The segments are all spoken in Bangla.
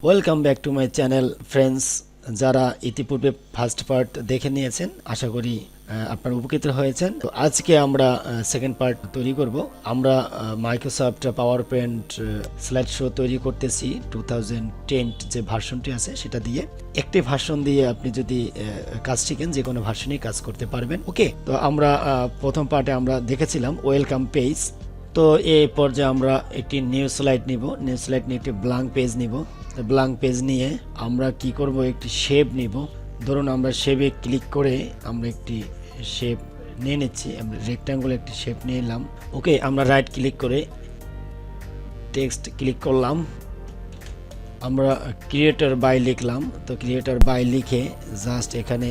Welcome back to my channel friends. যারা ইতিপূর্বে ফার্স্ট পার্ট দেখে নিয়েছেন আশা করি আপনারা উপকৃত হয়েছেন। তো আজকে আমরা সেকেন্ড পার্ট তৈরি করব। আমরা Microsoft power point slide show তৈরি করতেছি 2010 যে ভার্সনটি আছে সেটা দিয়ে। একটি ভার্সন দিয়ে আপনি যদি কাজ শিখেন যে কোনো ভার্সনেই কাজ করতে পারবেন। ওকে, তো আমরা প্রথম পার্টে আমরা দেখেছিলাম ওয়েলকাম পেজ। তো এই পর্যায়ে আমরা একটি নিউ স্লাইড নিব, নিউ স্লাইড নিয়ে একটি ব্ল্যাঙ্ক পেজ নিব। ব্ল্যাঙ্ক পেজ নিয়ে আমরা কি করব, একটি শেপ নিব। ধরুন আমরা শেপে ক্লিক করে আমরা একটি শেপ নিয়ে নিচ্ছি, আমরা রেক্ট্যাঙ্গুলার একটি শেপ নিয়ে নিলাম। ওকে, আমরা রাইট ক্লিক করে টেক্সট ক্লিক করলাম, আমরা ক্রিয়েটর বাই লিখলাম। তো ক্রিয়েটর বাই লিখে জাস্ট এখানে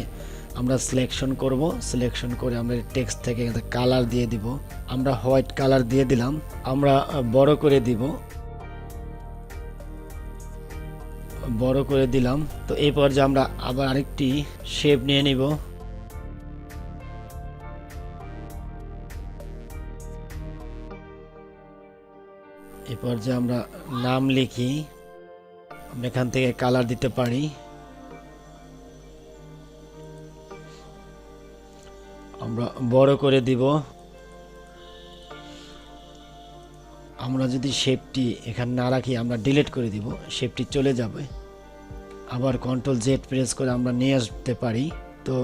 আমরা সিলেকশন করব, সিলেকশন করে আমরা টেক্সট থেকে কালার দিয়ে দিব। আমরা হোয়াইট কালার দিয়ে দিলাম, আমরা বড় করে দিব, বড় করে দিলাম। তো এই পর্যায়ে আমরা আবার আরেকটি শেপ নিয়ে নিব। এই পর্যায়ে আমরা নাম লিখি, আমরা এখান থেকে কালার দিতে পারি। আমরা বড় করে দিব। আমরা যদি শেপটি এখানে না রাখি আমরা ডিলিট করে দিব, শেপটি চলে যাবে। আবার কন্ট্রোল জেড প্রেস করে আমরা নিয়ে আসতে পারি। তো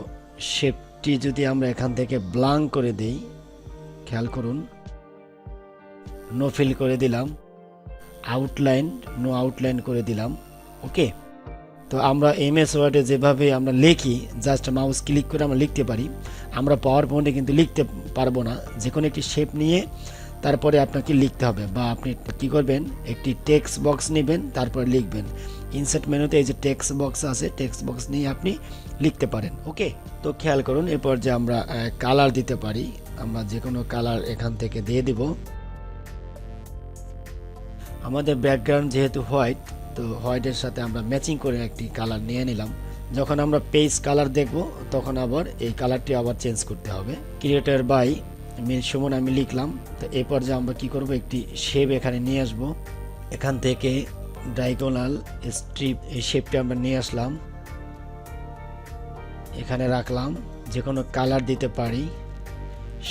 শেপটি যদি আমরা এখান থেকে ব্ল্যাঙ্ক করে দেই, খেয়াল করুন, নো ফিল করে দিলাম, আউটলাইন নো আউটলাইন করে দিলাম। ওকে, তো আমরা এমএস ওয়ার্ডে যেভাবে আমরা লিখি জাস্ট মাউস ক্লিক করে আমরা লিখতে পারি। আমরা পাওয়ার পয়েন্টে কিন্তু লিখতে পারবো না। যে কোনো একটি শেপ নিয়ে তারপরে আপনাকে লিখতে হবে, বা আপনি কি করবেন, একটি টেক্সট বক্স নেবেন, তারপরে লিখবেন। ইনসার্ট মেনুতে এই যে টেক্সট বক্স আছে, টেক্সট বক্স নিয়ে আপনি লিখতে পারেন। ওকে, তো খেয়াল করুন এরপর যে আমরা কালার দিতে পারি। আমরা যে কোনো কালার এখান থেকে দিয়ে দিব। আমাদের ব্যাকগ্রাউন্ড যেহেতু হোয়াইট, তো হোয়াইটের সাথে আমরা ম্যাচিং করে একটি কালার নিয়ে নিলাম। যখন আমরা পেজ কালার দেখব তখন আবার এই কালারটি আবার চেঞ্জ করতে হবে। ক্রিয়েটর বাই মির সুমন আমি লিখলাম। তো এই পর্যায়ে আমরা কি করব, একটি শেপ এখানে নিয়ে আসব। এখান থেকে ডায়াগোনাল স্ট্রিপ এই শেপটি আমরা নিয়ে আসলাম, এখানে রাখলাম। যে কোনো কালার দিতে পারি,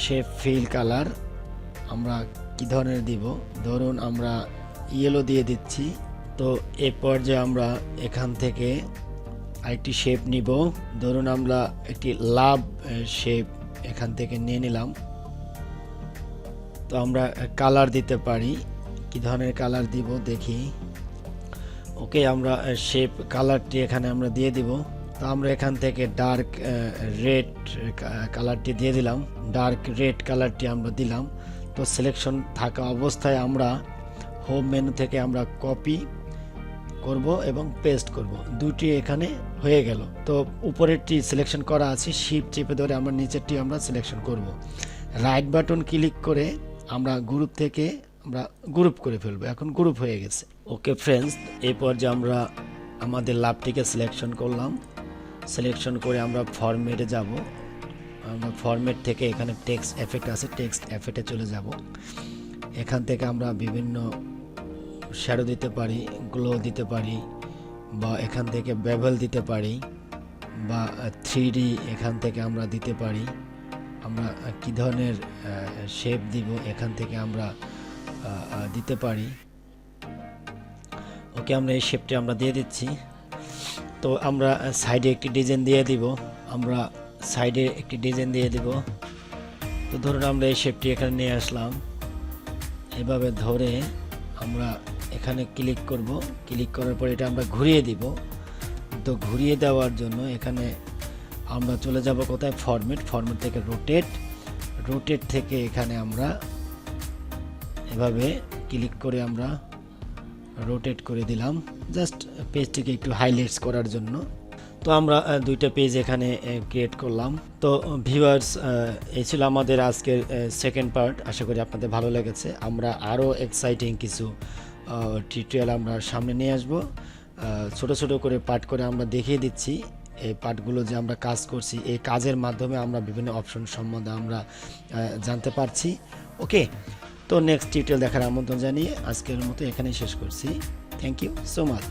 শেপ ফিল কালার আমরা কি ধরনের দিব, ধরুন আমরা ইয়েলো দিয়ে দিচ্ছি। তো এই পর্যায়ে আমরা এখান থেকে আরেকটি শেপ নিব। ধরুন আমরা একটি লাভ শেপ এখান থেকে নিয়ে নিলাম। তো আমরা কালার দিতে পারি, কি ধরনের কালার দিব দেখি। ওকে, আমরা শেপ কালারটি এখানে আমরা দিয়ে দিব। তো আমরা এখান থেকে ডার্ক রেড কালারটি দিয়ে দিলাম, ডার্ক রেড কালারটি আমরা দিলাম। তো সিলেকশন থাকা অবস্থায় আমরা হোম মেনু থেকে আমরা কপি করব এবং পেস্ট করব, দুটি এখানে হয়ে গেল। তো উপরেরটি সিলেকশন করা আছে, শিফট চেপে ধরে আমরা নিচেরটি আমরা সিলেকশন করব। রাইট বাটন ক্লিক করে আমরা গ্রুপ থেকে আমরা গ্রুপ করে ফেলবো, এখন গ্রুপ হয়ে গেছে। ওকে ফ্রেন্ডস, এই পর্যায়ে আমরা আমাদের লাভটিকে সিলেকশন করলাম, সিলেকশন করে আমরা ফরম্যাটে যাব। আমরা ফরম্যাট থেকে এখানে টেক্সট এফেক্ট আছে, টেক্সট এফেক্টে চলে যাব। এখান থেকে আমরা বিভিন্ন শ্যাডো দিতে পারি, গ্লো দিতে পারি, বা এখান থেকে বেভেল দিতে পারি, বা 3D এখান থেকে আমরা দিতে পারি। আমরা কি ধরনের শেপ দিব এখান থেকে আমরা দিতে পারি। ওকে, আমরা এই শেপটি আমরা দিয়ে দিচ্ছি। তো আমরা সাইডে একটি ডিজাইন দিয়ে দিব, আমরা সাইডে একটি ডিজাইন দিয়ে দিব। তো ধরুন আমরা এই শেপটি এখানে নিয়ে আসলাম, এভাবে ধরে আমরা এখানে ক্লিক করব। ক্লিক করার পর এটা আমরা ঘুরিয়ে দিব। তো ঘুরিয়ে দেওয়ার জন্য এখানে আমরা চলে যাব কোথায়, ফরম্যাট, ফরম্যাট থেকে রোটেট, রোটেট থেকে এখানে আমরা এভাবে ক্লিক করে আমরা রোটেট করে দিলাম, জাস্ট পেজটিকে একটু হাইলাইটস করার জন্য। তো আমরা দুইটা পেজ এখানে ক্রিয়েট করলাম। তো ভিউয়ার্স, এই ছিল আমাদের আজকের সেকেন্ড পার্ট। আশা করি আপনাদের ভালো লেগেছে। আমরা আরও এক্সাইটিং কিছু টিউটোরিয়াল আমরা সামনে নিয়ে আসব। ছোট ছোট করে পার্ট করে আমরা দেখিয়ে দিচ্ছি এই পার্টগুলো যে আমরা কাজ করছি, এই কাজের মাধ্যমে আমরা বিভিন্ন অপশন সম্বন্ধে আমরা জানতে পারছি। ওকে, তো নেক্সট টিউটোরিয়াল দেখার আমন্ত্রণ জানিয়ে আজকের মতো এখানেই শেষ করছি। Thank you so much.